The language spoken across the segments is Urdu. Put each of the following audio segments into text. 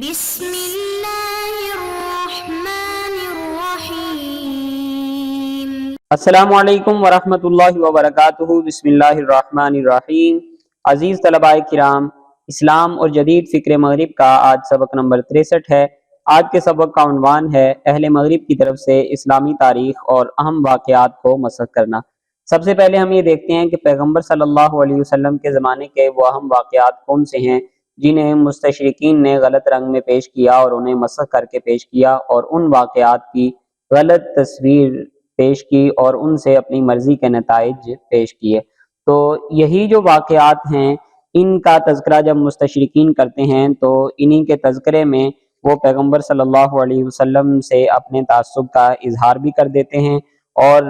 بسم اللہ الرحمن الرحیم۔ السلام علیکم ورحمۃ اللہ وبرکاتہ۔ بسم اللہ الرحمن الرحیم۔ عزیز طلباء کرام، اسلام اور جدید فکر مغرب کا آج سبق نمبر 63 ہے۔ آج کے سبق کا عنوان ہے اہل مغرب کی طرف سے اسلامی تاریخ اور اہم واقعات کو مسخ کرنا۔ سب سے پہلے ہم یہ دیکھتے ہیں کہ پیغمبر صلی اللہ علیہ وسلم کے زمانے کے وہ اہم واقعات کون سے ہیں جنہیں مستشرقین نے غلط رنگ میں پیش کیا اور انہیں مسخ کر کے پیش کیا، اور ان واقعات کی غلط تصویر پیش کی اور ان سے اپنی مرضی کے نتائج پیش کیے۔ تو یہی جو واقعات ہیں ان کا تذکرہ جب مستشرقین کرتے ہیں تو انہی کے تذکرے میں وہ پیغمبر صلی اللہ علیہ وسلم سے اپنے تعصب کا اظہار بھی کر دیتے ہیں، اور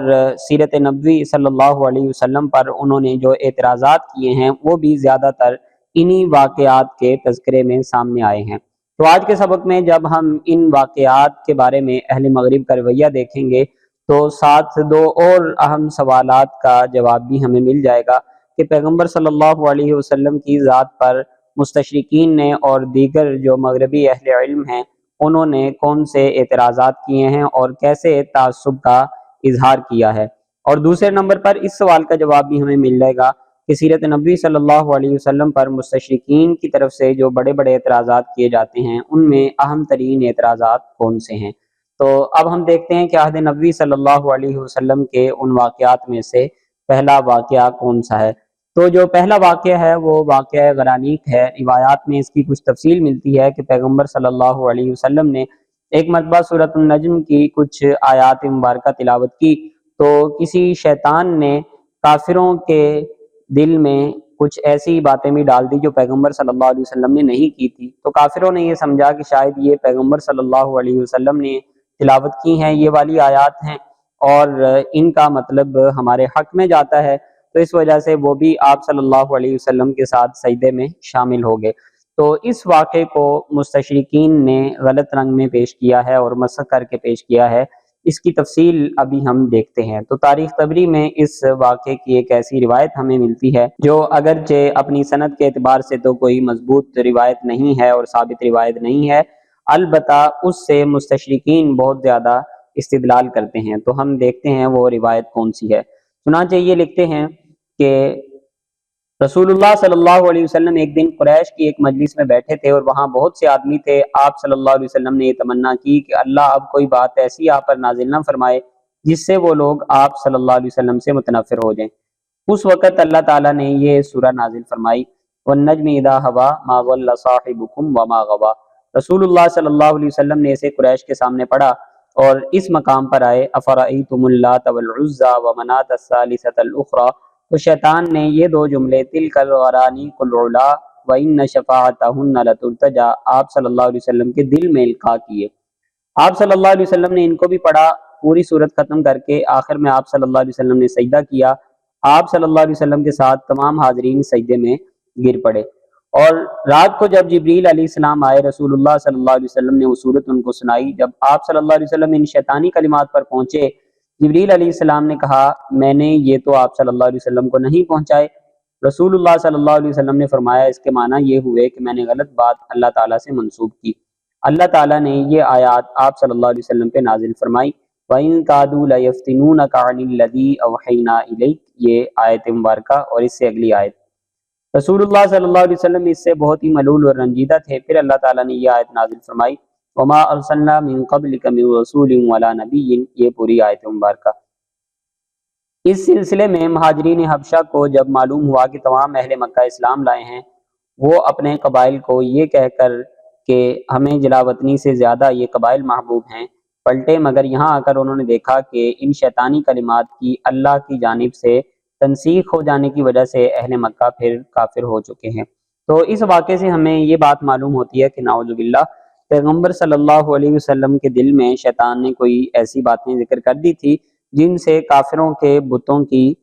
سیرت نبوی صلی اللہ علیہ وسلم پر انہوں نے جو اعتراضات کیے ہیں وہ بھی زیادہ تر انہی واقعات کے تذکرے میں سامنے آئے ہیں۔ تو آج کے سبق میں جب ہم ان واقعات کے بارے میں اہل مغرب کا رویہ دیکھیں گے تو ساتھ دو اور اہم سوالات کا جواب بھی ہمیں مل جائے گا کہ پیغمبر صلی اللہ علیہ وسلم کی ذات پر مستشرقین نے اور دیگر جو مغربی اہل علم ہیں انہوں نے کون سے اعتراضات کیے ہیں اور کیسے تعصب کا اظہار کیا ہے۔ اور دوسرے نمبر پر اس سوال کا جواب بھی ہمیں مل جائے گا کہ سیرت نبوی صلی اللہ علیہ وسلم پر مستشرقین کی طرف سے جو بڑے بڑے اعتراضات کیے جاتے ہیں ان میں اہم ترین اعتراضات کون سے ہیں۔ تو اب ہم دیکھتے ہیں کہ عہد نبوی صلی اللہ علیہ وسلم کے ان واقعات میں سے پہلا واقعہ کون سا ہے۔ تو جو پہلا واقعہ ہے وہ واقعہ غرانیق ہے۔ روایات میں اس کی کچھ تفصیل ملتی ہے کہ پیغمبر صلی اللہ علیہ وسلم نے ایک مرتبہ سورۃ النجم کی کچھ آیات مبارکہ تلاوت کی تو کسی شیطان نے کافروں کے دل میں کچھ ایسی باتیں بھی ڈال دی جو پیغمبر صلی اللہ علیہ وسلم نے نہیں کی تھی۔ تو کافروں نے یہ سمجھا کہ شاید یہ پیغمبر صلی اللہ علیہ وسلم نے تلاوت کی ہیں، یہ والی آیات ہیں اور ان کا مطلب ہمارے حق میں جاتا ہے، تو اس وجہ سے وہ بھی آپ صلی اللہ علیہ وسلم کے ساتھ سجدے میں شامل ہو گئے۔ تو اس واقعے کو مستشرقین نے غلط رنگ میں پیش کیا ہے اور مسخ کر کے پیش کیا ہے۔ اس کی تفصیل ابھی ہم دیکھتے ہیں۔ تو تاریخ طبری میں اس واقعے کی ایک ایسی روایت ہمیں ملتی ہے جو اگرچہ اپنی سند کے اعتبار سے تو کوئی مضبوط روایت نہیں ہے اور ثابت روایت نہیں ہے، البتہ اس سے مستشرقین بہت زیادہ استدلال کرتے ہیں۔ تو ہم دیکھتے ہیں وہ روایت کون سی ہے۔ چنانچہ یہ لکھتے ہیں کہ رسول اللہ صلی اللہ علیہ وسلم ایک دن قریش کی ایک مجلس میں بیٹھے تھے اور وہاں بہت سے آدمی تھے۔ آپ صلی اللہ علیہ وسلم نے یہ تمنا کی کہ اللہ اب کوئی بات ایسی آپ پر نازل نہ فرمائے جس سے وہ لوگ آپ صلی اللہ علیہ وسلم سے متنفر ہو جائیں۔ اس وقت اللہ تعالیٰ نے یہ سورہ نازل فرمائی، وَالنَّجْمِ إِذَا هَوَىٰ مَا ضَلَّ صَاحِبُكُمْ وَمَا غَوَىٰ۔ رسول اللہ صلی اللہ علیہ وسلم نے اسے قریش کے سامنے پڑھا اور اس مقام پر آئے أَفَرَأَيْتُمُ اللَّاتَ وَالْعُزَّىٰ وَمَنَاةَ الثَّالِثَةَ الْأُخْرَىٰ۔ تو شیطان نے یہ دو جملے تِلْكَ الْغَرَانِيقُ الْعُلَىٰ وَإِنَّ شَفَاعَتَهُنَّ لَتُرْتَجَىٰ آپ صلی اللہ علیہ وسلم کے دل میں القاء کیے۔ آپ صلی اللہ علیہ وسلم نے ان کو بھی پڑھا، پوری صورت ختم کر کے آخر میں آپ صلی اللہ علیہ وسلم نے سجدہ کیا۔ آپ صلی اللہ علیہ وسلم کے ساتھ تمام حاضرین سجدے میں گر پڑے، اور رات کو جب جبریل علیہ السلام آئے رسول اللہ صلی اللہ علیہ وسلم نے وہ صورت ان کو سنائی۔ جب آپ صلی اللہ علیہ وسلم ان شیطانی کلمات پر پہنچے، جبریل علیہ السلام نے کہا میں نے یہ تو آپ صلی اللہ علیہ وسلم کو نہیں پہنچائے۔ رسول اللہ صلی اللہ علیہ وسلم نے فرمایا اس کے معنی یہ ہوئے کہ میں نے غلط بات اللہ تعالیٰ سے منسوب کی۔ اللہ تعالیٰ نے یہ آیات آپ صلی اللہ علیہ وسلم پہ نازل فرمائی، وَإِن كَادُوا لَيَفْتِنُونَكَ عَنِ الَّذِي أَوْحَيْنَا إِلَيْكَ، یہ آیت مبارکہ اور اس سے اگلی آیت۔ رسول اللہ صلی اللہ علیہ وسلم اس سے بہت ہی ملول اور رنجیدہ تھے۔ پھر اللہ تعالیٰ نے یہ آیت نازل فرمائی، وَمَا أَرْسَلْنَا مِن قَبْلِكَ مِن رَّسُولٍ وَلَا نَبِيٍّ، یہ پوری آیت مبارکہ۔ اس سلسلے میں مہاجرین حبشہ کو جب معلوم ہوا کہ تمام اہل مکہ اسلام لائے ہیں، وہ اپنے قبائل کو یہ کہہ کر کہ ہمیں جلا وطنی سے زیادہ یہ قبائل محبوب ہیں پلٹے، مگر یہاں آ کر انہوں نے دیکھا کہ ان شیطانی کلمات کی اللہ کی جانب سے تنسیخ ہو جانے کی وجہ سے اہل مکہ پھر کافر ہو چکے ہیں۔ تو اس واقعے سے ہمیں یہ بات معلوم ہوتی ہے کہ نعوذ باللہ پیغمبر صلی اللہ علیہ وسلم کے دل میں شیطان نے کوئی ایسی باتیں ذکر کر دی تھی جن سے کافروں کے بتوں کی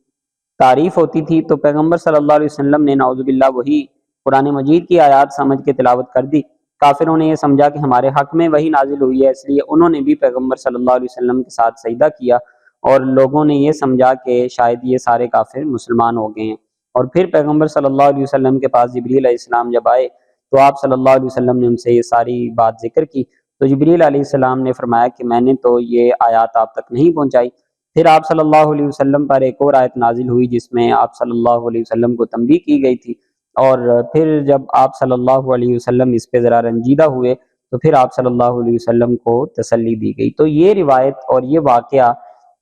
تعریف ہوتی تھی۔ تو پیغمبر صلی اللہ علیہ وسلم نے نعوذ باللہ وہی قرآن مجید کی آیات سمجھ کے تلاوت کر دی۔ کافروں نے یہ سمجھا کہ ہمارے حق میں وہی نازل ہوئی ہے، اس لیے انہوں نے بھی پیغمبر صلی اللہ علیہ وسلم کے ساتھ سجدہ کیا، اور لوگوں نے یہ سمجھا کہ شاید یہ سارے کافر مسلمان ہو گئے ہیں۔ اور پھر پیغمبر صلی اللہ علیہ وسلم کے پاس جبریل علیہ السلام جب آئے تو آپ صلی اللہ علیہ وسلم نے ان سے یہ ساری بات ذکر کی، تو جبریل علیہ السلام نے فرمایا کہ میں نے تو یہ آیات آپ تک نہیں پہنچائی۔ پھر آپ صلی اللہ علیہ وسلم پر ایک اور آیت نازل ہوئی جس میں آپ صلی اللہ علیہ وسلم کو تنبیہ کی گئی تھی، اور پھر جب آپ صلی اللہ علیہ وسلم اس پہ ذرا رنجیدہ ہوئے تو پھر آپ صلی اللہ علیہ وسلم کو تسلی دی گئی۔ تو یہ روایت اور یہ واقعہ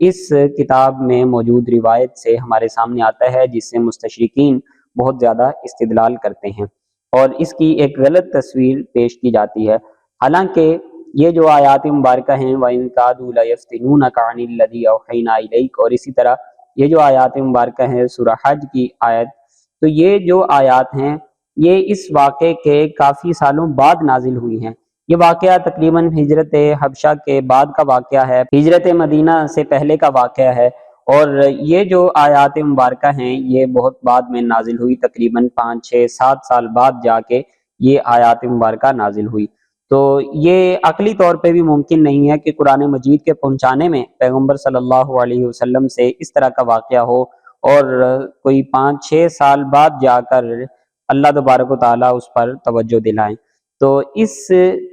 اس کتاب میں موجود روایت سے ہمارے سامنے آتا ہے، جس سے مستشرقین بہت زیادہ استدلال کرتے ہیں اور اس کی ایک غلط تصویر پیش کی جاتی ہے۔ حالانکہ یہ جو آیات مبارکہ ہیں وَإِن كَادُوا لَيَفْتِنُونَكَ عَنِ الَّذِي أَوْحَيْنَا إِلَيْكَ، اور اسی طرح یہ جو آیات مبارکہ ہیں سورہ حج کی آیت، تو یہ جو آیات ہیں یہ اس واقعے کے کافی سالوں بعد نازل ہوئی ہیں۔ یہ واقعہ تقریباً ہجرت حبشہ کے بعد کا واقعہ ہے، ہجرت مدینہ سے پہلے کا واقعہ ہے، اور یہ جو آیات مبارکہ ہیں یہ بہت بعد میں نازل ہوئی، تقریباً 5 6 7 سال بعد جا کے یہ آیات مبارکہ نازل ہوئی۔ تو یہ عقلی طور پہ بھی ممکن نہیں ہے کہ قرآن مجید کے پہنچانے میں پیغمبر صلی اللہ علیہ وسلم سے اس طرح کا واقعہ ہو اور کوئی 5 6 سال بعد جا کر اللہ تبارک و تعالیٰ اس پر توجہ دلائیں۔ تو اس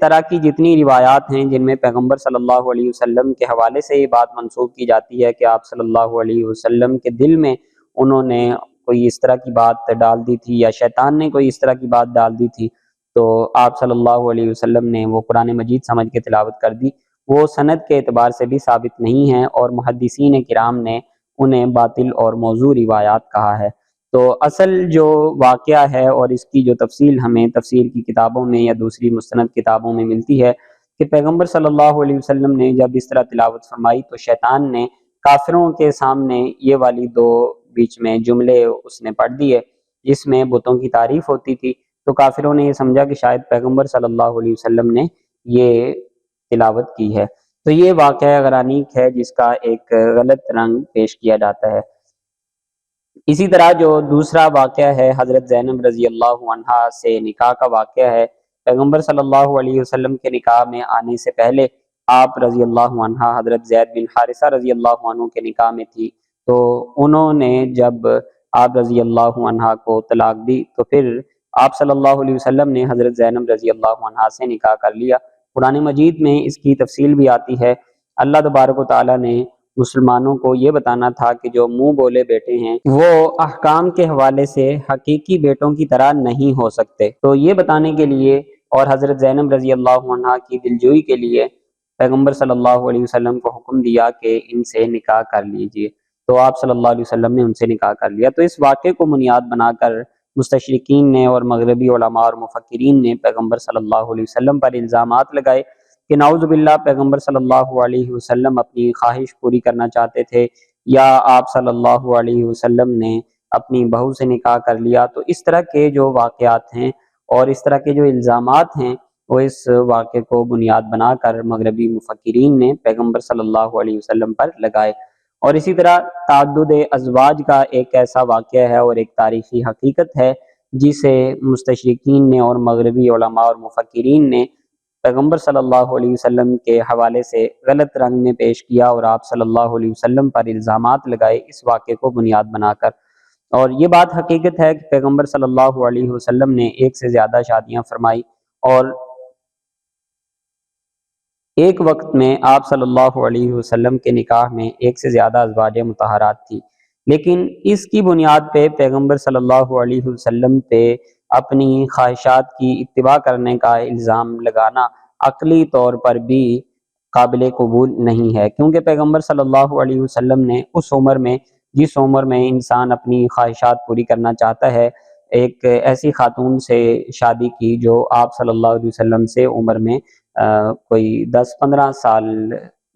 طرح کی جتنی روایات ہیں جن میں پیغمبر صلی اللہ علیہ وسلم کے حوالے سے یہ بات منسوخ کی جاتی ہے کہ آپ صلی اللہ علیہ وسلم کے دل میں انہوں نے کوئی اس طرح کی بات ڈال دی تھی یا شیطان نے کوئی اس طرح کی بات ڈال دی تھی، تو آپ صلی اللہ علیہ وسلم نے وہ قرآن مجید سمجھ کے تلاوت کر دی، وہ سند کے اعتبار سے بھی ثابت نہیں ہے، اور محدثین کرام نے انہیں باطل اور موضوع روایات کہا ہے۔ تو اصل جو واقعہ ہے اور اس کی جو تفصیل ہمیں تفسیر کی کتابوں میں یا دوسری مستند کتابوں میں ملتی ہے کہ پیغمبر صلی اللہ علیہ وسلم نے جب اس طرح تلاوت فرمائی تو شیطان نے کافروں کے سامنے یہ والی 2 بیچ میں جملے اس نے پڑھ دیے جس میں بتوں کی تعریف ہوتی تھی، تو کافروں نے یہ سمجھا کہ شاید پیغمبر صلی اللہ علیہ وسلم نے یہ تلاوت کی ہے۔ تو یہ واقعہ غرانیق ہے جس کا ایک غلط رنگ پیش کیا جاتا ہے۔ اسی طرح جو دوسرا واقعہ ہے حضرت زینب رضی اللہ عنہا سے نکاح کا واقعہ ہے۔ پیغمبر صلی اللہ علیہ وسلم کے نکاح میں آنے سے پہلے آپ رضی اللہ عنہا حضرت زید بن حارثہ رضی اللہ عنہ کے نکاح میں تھی، تو انہوں نے جب آپ رضی اللہ عنہا کو طلاق دی تو پھر آپ صلی اللہ علیہ وسلم نے حضرت زینب رضی اللہ عنہا سے نکاح کر لیا۔ قرآن مجید میں اس کی تفصیل بھی آتی ہے۔ اللہ تبارک و تعالیٰ نے مسلمانوں کو یہ بتانا تھا کہ جو منہ بولے بیٹے ہیں وہ احکام کے حوالے سے حقیقی بیٹوں کی طرح نہیں ہو سکتے، تو یہ بتانے کے لیے اور حضرت زینب رضی اللہ عنہا کی دلجوئی کے لیے پیغمبر صلی اللہ علیہ وسلم کو حکم دیا کہ ان سے نکاح کر لیجئے، تو آپ صلی اللہ علیہ وسلم نے ان سے نکاح کر لیا۔ تو اس واقعے کو بنیاد بنا کر مستشرقین نے اور مغربی علماء اور مفکرین نے پیغمبر صلی اللہ علیہ وسلم پر الزامات لگائے کہ نعوذ باللہ پیغمبر صلی اللہ علیہ وسلم اپنی خواہش پوری کرنا چاہتے تھے، یا آپ صلی اللہ علیہ وسلم نے اپنی بہو سے نکاح کر لیا۔ تو اس طرح کے جو واقعات ہیں اور اس طرح کے جو الزامات ہیں وہ اس واقعے کو بنیاد بنا کر مغربی مفکرین نے پیغمبر صلی اللہ علیہ وسلم پر لگائے۔ اور اسی طرح تعدد ازواج کا ایک ایسا واقعہ ہے اور ایک تاریخی حقیقت ہے جسے مستشرقین نے اور مغربی علماء اور مفکرین نے پیغمبر صلی اللہ علیہ وسلم کے حوالے سے غلط رنگ میں پیش کیا اور آپ صلی اللہ علیہ وسلم پر الزامات لگائے اس واقعے کو بنیاد بنا کر۔ اور یہ بات حقیقت ہے کہ پیغمبر صلی اللہ علیہ وسلم نے 1 سے زیادہ شادیاں فرمائی، اور ایک وقت میں آپ صلی اللہ علیہ وسلم کے نکاح میں 1 سے زیادہ ازواج مطہرات تھی، لیکن اس کی بنیاد پہ پیغمبر صلی اللہ علیہ وسلم پہ اپنی خواہشات کی اتباع کرنے کا الزام لگانا عقلی طور پر بھی قابل قبول نہیں ہے، کیونکہ پیغمبر صلی اللہ علیہ وسلم نے اس عمر میں جس عمر میں انسان اپنی خواہشات پوری کرنا چاہتا ہے ایک ایسی خاتون سے شادی کی جو آپ صلی اللہ علیہ وسلم سے عمر میں کوئی 10 15 سال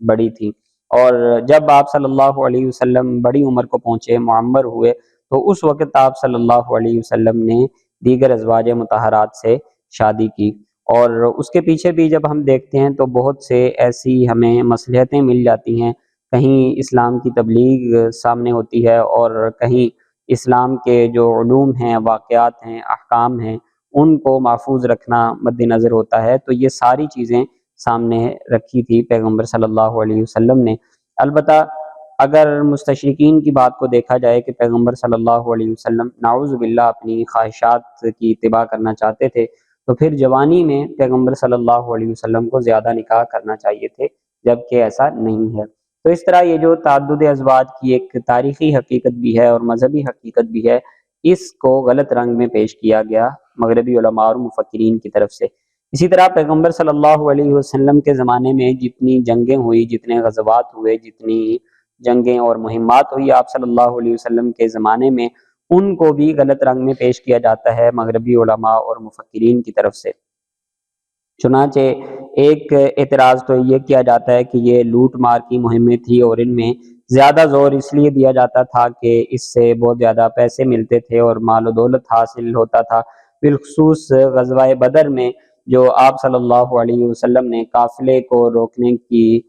بڑی تھی، اور جب آپ صلی اللہ علیہ وسلم بڑی عمر کو پہنچے، معمر ہوئے، تو اس وقت آپ صلی اللہ علیہ وسلم نے دیگر ازواج مطہرات سے شادی کی۔ اور اس کے پیچھے بھی جب ہم دیکھتے ہیں تو بہت سے ایسی ہمیں مصلحتیں مل جاتی ہیں، کہیں اسلام کی تبلیغ سامنے ہوتی ہے اور کہیں اسلام کے جو علوم ہیں، واقعات ہیں، احکام ہیں، ان کو محفوظ رکھنا مد نظر ہوتا ہے۔ تو یہ ساری چیزیں سامنے رکھی تھی پیغمبر صلی اللہ علیہ وسلم نے۔ البتہ اگر مستشرقین کی بات کو دیکھا جائے کہ پیغمبر صلی اللہ علیہ وسلم نعوذ باللہ اپنی خواہشات کی اتباع کرنا چاہتے تھے، تو پھر جوانی میں پیغمبر صلی اللہ علیہ وسلم کو زیادہ نکاح کرنا چاہیے تھے، جبکہ ایسا نہیں ہے۔ تو اس طرح یہ جو تعدد ازواج کی ایک تاریخی حقیقت بھی ہے اور مذہبی حقیقت بھی ہے، اس کو غلط رنگ میں پیش کیا گیا مغربی علماء اور مفکرین کی طرف سے۔ اسی طرح پیغمبر صلی اللہ علیہ وسلم کے زمانے میں جتنی جنگیں ہوئی، جتنے غزوات ہوئے، جتنی جنگیں اور مہمات ہوئی آپ صلی اللہ علیہ وسلم کے زمانے میں، ان کو بھی غلط رنگ میں پیش کیا جاتا ہے مغربی علماء اور مفکرین کی طرف سے۔ چنانچہ ایک اعتراض تو یہ کیا جاتا ہے کہ یہ لوٹ مار کی مہمیں تھی اور ان میں زیادہ زور اس لیے دیا جاتا تھا کہ اس سے بہت زیادہ پیسے ملتے تھے اور مال و دولت حاصل ہوتا تھا۔ بالخصوص غزوہ بدر میں جو آپ صلی اللہ علیہ وسلم نے قافلے کو روکنے کی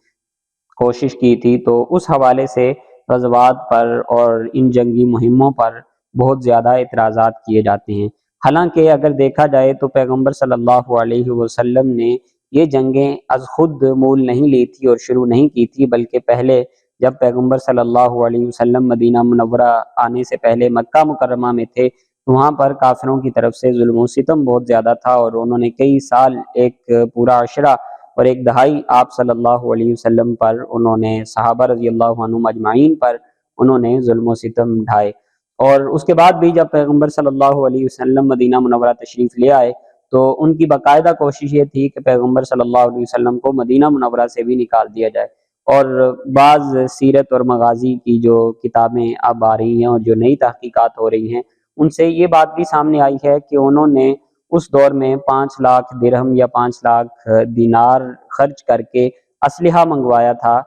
کوشش کی تھی، تو اس حوالے سے غزوات پر اور ان جنگی مہموں پر بہت زیادہ اعتراضات کیے جاتے ہیں۔ حالانکہ اگر دیکھا جائے تو پیغمبر صلی اللہ علیہ وسلم نے یہ جنگیں از خود مول نہیں لی تھی اور شروع نہیں کی تھی، بلکہ پہلے جب پیغمبر صلی اللہ علیہ وسلم مدینہ منورہ آنے سے پہلے مکہ مکرمہ میں تھے، وہاں پر کافروں کی طرف سے ظلم و ستم بہت زیادہ تھا اور انہوں نے کئی سال، ایک پورا عشرہ اور ایک دہائی آپ صلی اللہ علیہ وسلم پر، انہوں نے صحابہ رضی اللہ عنہم اجمعین پر انہوں نے ظلم و ستم ڈھائے۔ اور اس کے بعد بھی جب پیغمبر صلی اللہ علیہ وسلم مدینہ منورہ تشریف لے آئے تو ان کی باقاعدہ کوشش یہ تھی کہ پیغمبر صلی اللہ علیہ وسلم کو مدینہ منورہ سے بھی نکال دیا جائے۔ اور بعض سیرت اور مغازی کی جو کتابیں اب آ رہی ہیں اور جو نئی تحقیقات ہو رہی ہیں، ان سے یہ بات بھی سامنے آئی ہے کہ انہوں نے اس دور میں 5 لاکھ درہم یا 5 لاکھ دینار خرچ کر کے اسلحہ منگوایا تھا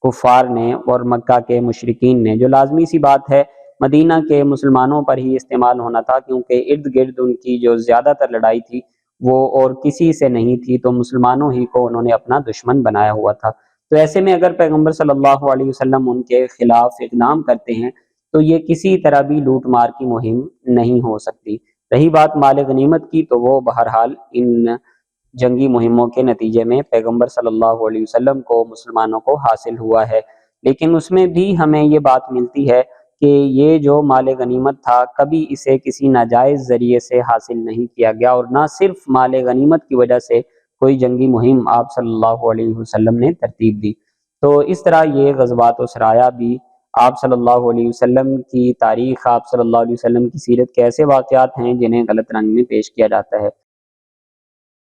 کفار نے اور مکہ کے مشرکین نے، جو لازمی سی بات ہے مدینہ کے مسلمانوں پر ہی استعمال ہونا تھا، کیونکہ ارد گرد ان کی جو زیادہ تر لڑائی تھی وہ اور کسی سے نہیں تھی، تو مسلمانوں ہی کو انہوں نے اپنا دشمن بنایا ہوا تھا۔ تو ایسے میں اگر پیغمبر صلی اللہ علیہ وسلم ان کے خلاف اقدام کرتے ہیں تو یہ کسی طرح بھی لوٹ مار کی مہم نہیں ہو سکتی۔ رہی بات مال غنیمت کی، تو وہ بہرحال ان جنگی مہموں کے نتیجے میں پیغمبر صلی اللہ علیہ وسلم کو، مسلمانوں کو حاصل ہوا ہے، لیکن اس میں بھی ہمیں یہ بات ملتی ہے کہ یہ جو مال غنیمت تھا کبھی اسے کسی ناجائز ذریعے سے حاصل نہیں کیا گیا، اور نہ صرف مال غنیمت کی وجہ سے کوئی جنگی مہم آپ صلی اللہ علیہ وسلم نے ترتیب دی۔ تو اس طرح یہ غزوات و سرایا بھی آپ صلی اللہ علیہ وسلم کی تاریخ، آپ صلی اللہ علیہ وسلم کی سیرت کے ایسے واقعات ہیں جنہیں غلط رنگ میں پیش کیا جاتا ہے۔